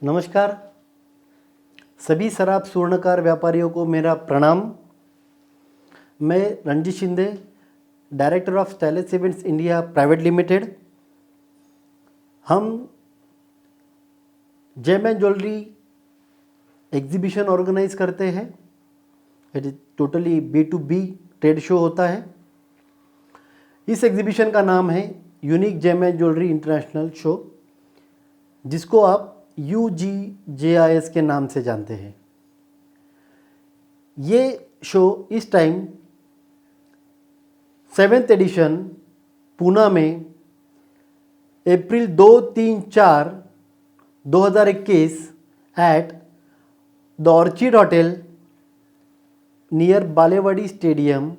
नमस्कार। सभी शराब स्वर्णकार व्यापारियों को मेरा प्रणाम। मैं Ranjit Shinde, director of stylish events India private limited. हम जेमैन ज्वेलरी एग्जीबिशन ऑर्गेनाइज करते हैं। It is totally B2B trade show होता है। इस एग्जीबिशन का नाम है यूनिक जेमैन ज्वेलरी इंटरनेशनल शो, जिसको आप UGJIS के नाम से जानते हैं। ये शो इस टाइम 7th एडिशन पूना में अप्रैल 2, 3, 4, 2021 at the orchid hotel near Balewadi stadium,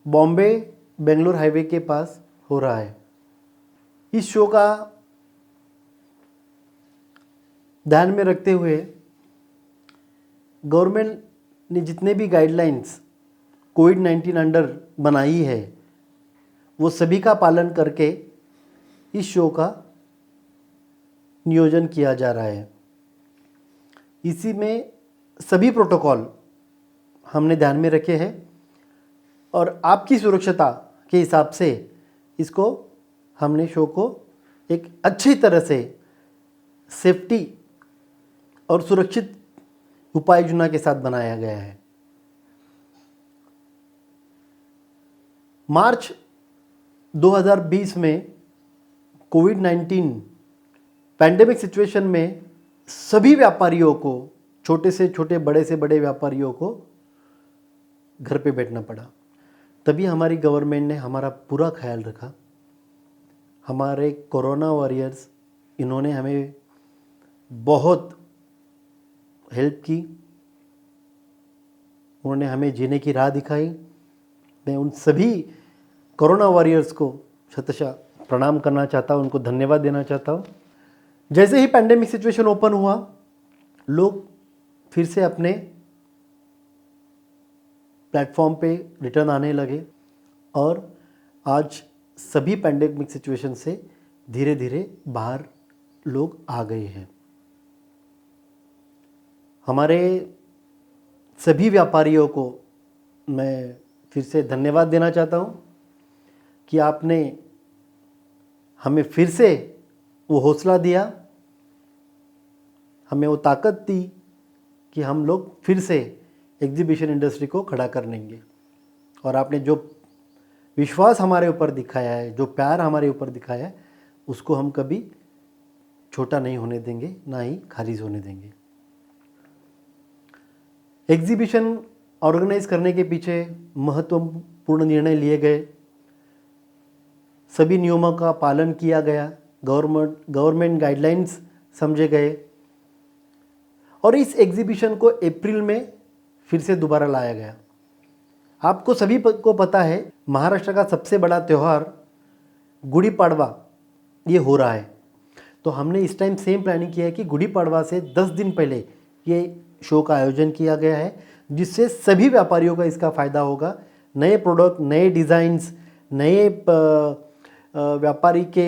Bombay Bangalore highway के पास हो रहा है। इस शो का ध्यान में रखते हुए गवर्नमेंट ने जितने भी गाइडलाइंस कोविड-19 अंडर बनाई है वो सभी का पालन करके इस शो का नियोजन किया जा रहा है। इसी में सभी प्रोटोकॉल हमने ध्यान में रखे हैं और आपकी सुरक्षता के हिसाब से इसको हमने शो को एक अच्छी तरह से सेफ्टी और सुरक्षित उपाय योजना के साथ बनाया गया है। मार्च 2020 में कोविड-19 पैंडेमिक सिचुएशन में सभी व्यापारियों को, छोटे से छोटे, बड़े से बड़े व्यापारियों को घर पे बैठना पड़ा। तभी हमारी गवर्नमेंट ने हमारा पूरा ख्याल रखा। हमारे कोरोना वॉरियर्स, इन्होंने हमें बहुत हेल्प की, उन्होंने हमें जीने की राह दिखाई। मैं उन सभी कोरोना वॉरियर्स को शतशः प्रणाम करना चाहता हूँ, उनको धन्यवाद देना चाहता हूँ। जैसे ही पैंडेमिक सिचुएशन ओपन हुआ, लोग फिर से अपने प्लेटफॉर्म पे रिटर्न आने लगे और आज सभी पैंडेमिक सिचुएशन से धीरे धीरे बाहर लोग आ गए हैं। हमारे सभी व्यापारियों को मैं फिर से धन्यवाद देना चाहता हूँ कि आपने हमें फिर से वो हौसला दिया, हमें वो ताकत दी कि हम लोग फिर से एग्जीबिशन इंडस्ट्री को खड़ा कर लेंगे। और आपने जो विश्वास हमारे ऊपर दिखाया है, जो प्यार हमारे ऊपर दिखाया है, उसको हम कभी छोटा नहीं होने देंगे, ना ही खारिज होने देंगे। एग्जीबिशन ऑर्गेनाइज करने के पीछे महत्वपूर्ण निर्णय लिए गए, सभी नियमों का पालन किया गया, गवर्नमेंट गाइडलाइंस समझे गए और इस एग्जीबिशन को अप्रैल में फिर से दोबारा लाया गया। आपको सभी को पता है, महाराष्ट्र का सबसे बड़ा त्यौहार गुड़ी पड़वा ये हो रहा है। तो हमने इस टाइम सेम प्लानिंग किया है कि गुड़ी पड़वा से 10 दिन पहले ये शो का आयोजन किया गया है, जिससे सभी व्यापारियों का इसका फ़ायदा होगा। नए प्रोडक्ट, नए डिज़ाइंस, नए व्यापारी के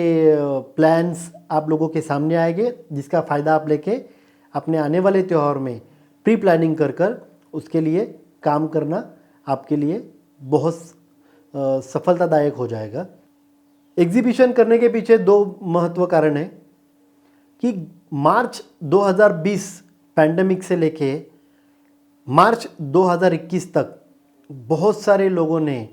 प्लान्स आप लोगों के सामने आएंगे, जिसका फ़ायदा आप लेके अपने आने वाले त्यौहार में प्री प्लानिंग कर उसके लिए काम करना आपके लिए बहुत सफलतादायक हो जाएगा। एग्जीबिशन करने के पीछे 2 महत्व कारण हैं कि मार्च 2020 पैंडेमिक से लेके मार्च 2021 तक बहुत सारे लोगों ने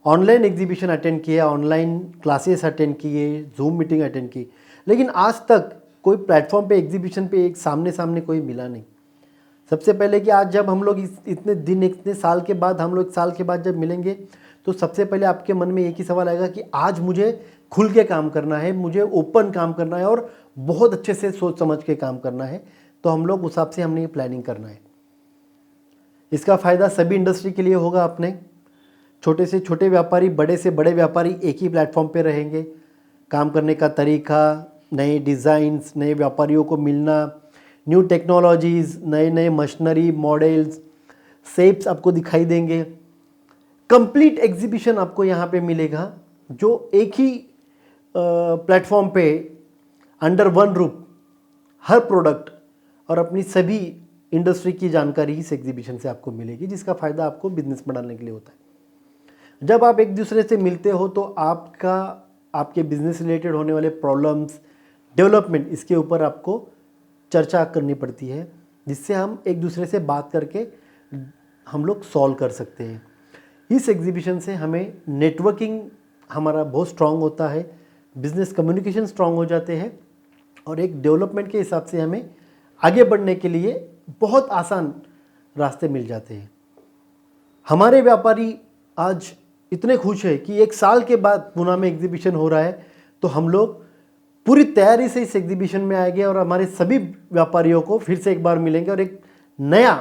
ऑनलाइन एग्जीबिशन अटेंड किया, ऑनलाइन क्लासेस अटेंड किए, जूम मीटिंग अटेंड की, लेकिन आज तक कोई प्लेटफॉर्म पे एग्जीबिशन पे एक सामने सामने कोई मिला नहीं। सबसे पहले कि आज जब हम लोग इतने साल के बाद, हम लोग 1 साल के बाद जब मिलेंगे, तो सबसे पहले आपके मन में एक ही सवाल आएगा कि आज मुझे खुल के काम करना है, मुझे ओपन काम करना है और बहुत अच्छे से सोच समझ के काम करना है। तो हम लोग उस हिसाब से हमने ये प्लानिंग करना है। इसका फ़ायदा सभी इंडस्ट्री के लिए होगा। अपने छोटे से छोटे व्यापारी, बड़े से बड़े व्यापारी एक ही प्लेटफॉर्म पे रहेंगे। काम करने का तरीका, नए डिज़ाइंस, नए व्यापारियों को मिलना, न्यू टेक्नोलॉजीज़, नए नए मशीनरी मॉडल्स, शेप्स आपको दिखाई देंगे। कंप्लीट एग्जीबिशन आपको यहाँ पे मिलेगा, जो एक ही प्लेटफॉर्म पे अंडर वन रूफ हर प्रोडक्ट और अपनी सभी इंडस्ट्री की जानकारी इस एग्जीबिशन से आपको मिलेगी, जिसका फ़ायदा आपको बिजनेस बढ़ाने के लिए होता है। जब आप एक दूसरे से मिलते हो तो आपके बिजनेस रिलेटेड होने वाले प्रॉब्लम्स, डेवलपमेंट, इसके ऊपर आपको चर्चा करनी पड़ती है, जिससे हम एक दूसरे से बात करके हम लोग सॉल्व कर सकते हैं। इस एग्जीबिशन से हमें नेटवर्किंग हमारा बहुत स्ट्रांग होता है, बिजनेस कम्युनिकेशन स्ट्रांग हो जाते हैं और एक डेवलपमेंट के हिसाब से हमें आगे बढ़ने के लिए बहुत आसान रास्ते मिल जाते हैं। हमारे व्यापारी आज इतने खुश है कि 1 साल के बाद पुणे में एग्जीबिशन हो रहा है, तो हम लोग पूरी तैयारी से इस एग्जीबिशन में आएंगे और हमारे सभी व्यापारियों को फिर से एक बार मिलेंगे और एक नया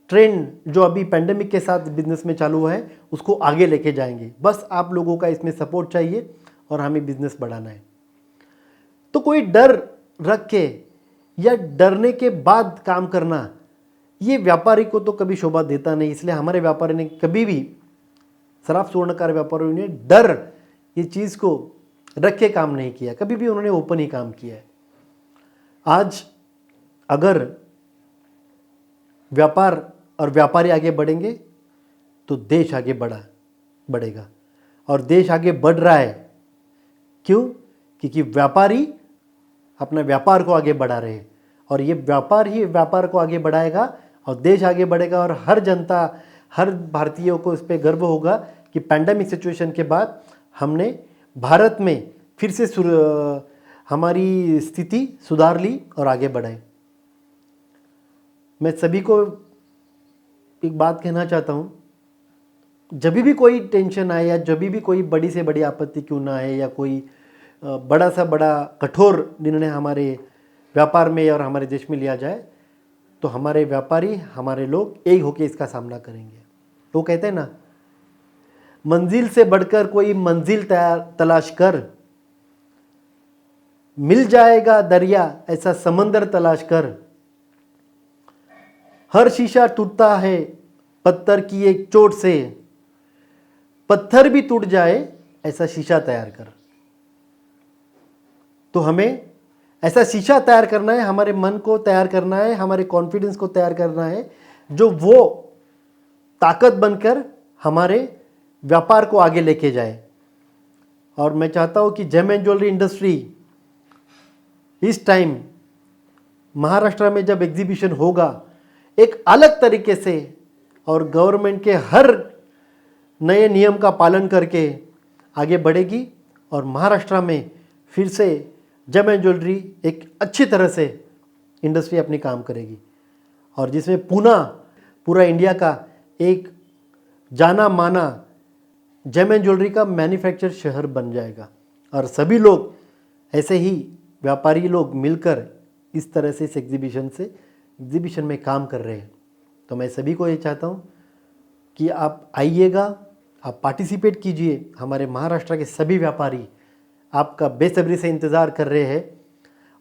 ट्रेंड जो अभी पैंडेमिक के साथ बिजनेस में चालू हुआ है उसको आगे लेके जाएंगे। बस आप लोगों का इसमें सपोर्ट चाहिए और हमें बिजनेस बढ़ाना है। तो कोई डर रख के या डरने के बाद काम करना, ये व्यापारी को तो कभी शोभा देता नहीं। इसलिए हमारे व्यापारी ने कभी भी, सराफ स्वर्णकार व्यापारियों ने डर ये चीज़ को रख के काम नहीं किया, कभी भी उन्होंने ओपन ही काम किया है। आज अगर व्यापार और व्यापारी आगे बढ़ेंगे तो देश आगे बढ़ेगा और देश आगे बढ़ रहा है। क्यों? क्योंकि व्यापारी अपना व्यापार को आगे बढ़ा रहे हैं और ये व्यापार ही व्यापार को आगे बढ़ाएगा और देश आगे बढ़ेगा और हर जनता, हर भारतीयों को इस पर गर्व होगा कि पैंडेमिक सिचुएशन के बाद हमने भारत में फिर से हमारी स्थिति सुधार ली और आगे बढ़े। मैं सभी को एक बात कहना चाहता हूँ, जब भी कोई टेंशन आए या जब भी कोई बड़ी से बड़ी आपत्ति क्यों ना आए या कोई बड़ा सा बड़ा कठोर निर्णय हमारे व्यापार में और हमारे देश में लिया जाए, तो हमारे व्यापारी, हमारे लोग एक होकर इसका सामना करेंगे। वो कहते हैं ना, मंजिल से बढ़कर कोई मंजिल तलाश कर, मिल जाएगा दरिया ऐसा समंदर तलाश कर, हर शीशा टूटता है पत्थर की एक चोट से, पत्थर भी टूट जाए ऐसा शीशा तैयार कर। तो हमें ऐसा शीशा तैयार करना है, हमारे मन को तैयार करना है, हमारे कॉन्फिडेंस को तैयार करना है, जो वो ताकत बनकर हमारे व्यापार को आगे लेके जाए। और मैं चाहता हूं कि जेम एंड ज्वेलरी इंडस्ट्री इस टाइम महाराष्ट्र में जब एग्जीबिशन होगा, एक अलग तरीके से और गवर्नमेंट के हर नए नियम का पालन करके आगे बढ़ेगी और महाराष्ट्र में फिर से जेम एंड ज्वेलरी एक अच्छी तरह से इंडस्ट्री अपनी काम करेगी और जिसमें पूरा इंडिया का एक जाना माना जेम एंड ज्वेलरी का मैन्युफैक्चर शहर बन जाएगा। और सभी लोग ऐसे ही व्यापारी लोग मिलकर इस तरह से इस एग्जीबिशन में काम कर रहे हैं। तो मैं सभी को ये चाहता हूँ कि आप आइएगा, आप पार्टिसिपेट कीजिए। हमारे महाराष्ट्र के सभी व्यापारी आपका बेसब्री से इंतज़ार कर रहे हैं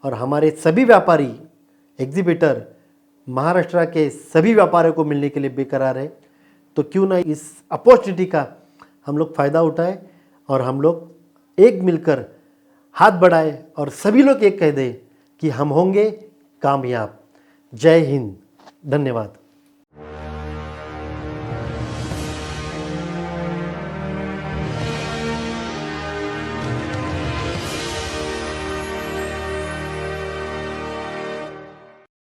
और हमारे सभी व्यापारी एग्जीबिटर महाराष्ट्र के सभी व्यापारियों को मिलने के लिए बेकरार है। तो क्यों ना इस अपॉर्चुनिटी का हम लोग फ़ायदा उठाएं और हम लोग एक मिलकर हाथ बढ़ाएं और सभी लोग एक कह दें कि हम होंगे कामयाब। जय हिंद, धन्यवाद।